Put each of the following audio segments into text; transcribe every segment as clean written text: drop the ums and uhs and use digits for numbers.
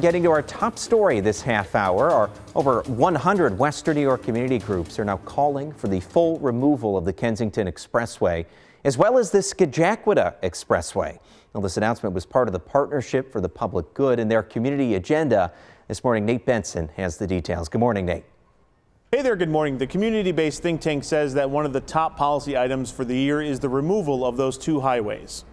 Getting to our top story this half hour, over 100 Western New York community groups are now calling for the full removal of the Kensington Expressway, as well as the Scajaquada Expressway. Now, this announcement was part of the Partnership for the Public Good and their community agenda. This morning, Nate Benson has the details. Good morning, Nate. Hey there, good morning. The community-based think tank says that one of the top policy items for the year is the removal of those two highways.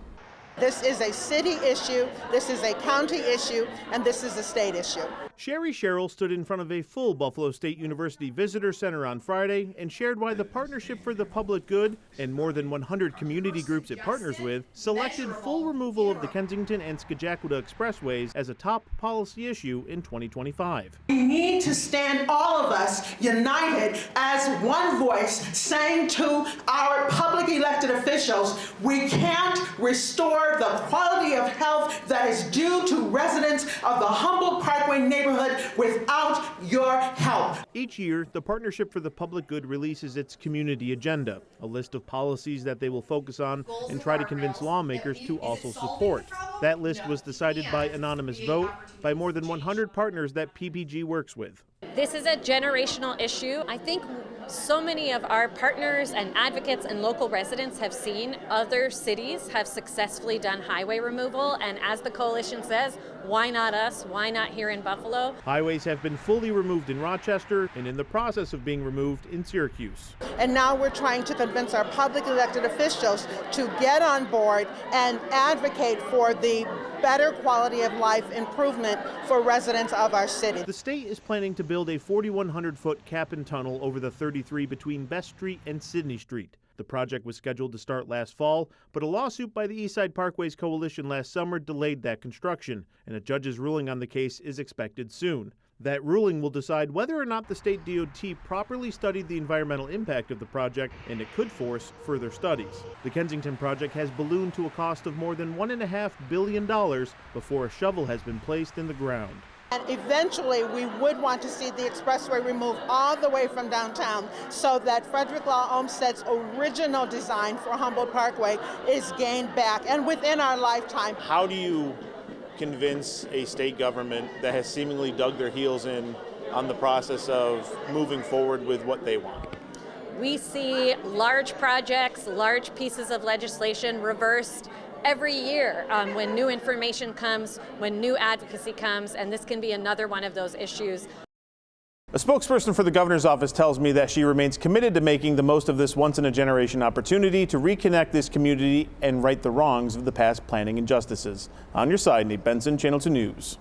This is a city issue, this is a county issue, and this is a state issue. Sherry Sherrill stood in front of a full Buffalo State University Visitor Center on Friday and shared why the Partnership for the Public Good and more than 100 community groups it partners with selected full removal of the Kensington and Scajaquada Expressways as a top policy issue in 2025. We need to stand, all of us, united as one voice, saying to our public elected officials, we can't restore the quality of health that is due to residents of the Humboldt Parkway neighborhood without your help. Each year, the Partnership for the Public Good releases its community agenda, a list of policies that they will focus on and try to convince lawmakers to also support. That list was decided by anonymous vote by more than 100 partners that PPG works with. This is a generational issue. I think so many of our partners and advocates and local residents have seen other cities have successfully done highway removal, and as the coalition says, why not us? Why not here in Buffalo? Highways have been fully removed in Rochester and in the process of being removed in Syracuse. And now we're trying to convince our public elected officials to get on board and advocate for the better quality of life improvement for residents of our city. The state is planning to build a 4,100-foot cap-and tunnel over the 33 between Best Street and Sidney Street. The project was scheduled to start last fall, but a lawsuit by the Eastside Parkways Coalition last summer delayed that construction, and a judge's ruling on the case is expected soon. That ruling will decide whether or not the state DOT properly studied the environmental impact of the project, and it could force further studies. The Kensington project has ballooned to a cost of more than $1.5 billion before a shovel has been placed in the ground. And eventually we would want to see the expressway removed all the way from downtown so that Frederick Law Olmsted's original design for Humboldt Parkway is gained back and within our lifetime. How do you convince a state government that has seemingly dug their heels in on the process of moving forward with what they want? We see large projects, large pieces of legislation reversed every year when new information comes, when new advocacy comes, and this can be another one of those issues. A spokesperson for the governor's office tells me that she remains committed to making the most of this once-in-a-generation opportunity to reconnect this community and right the wrongs of the past planning injustices. On your side, Nate Benson, Channel 2 News.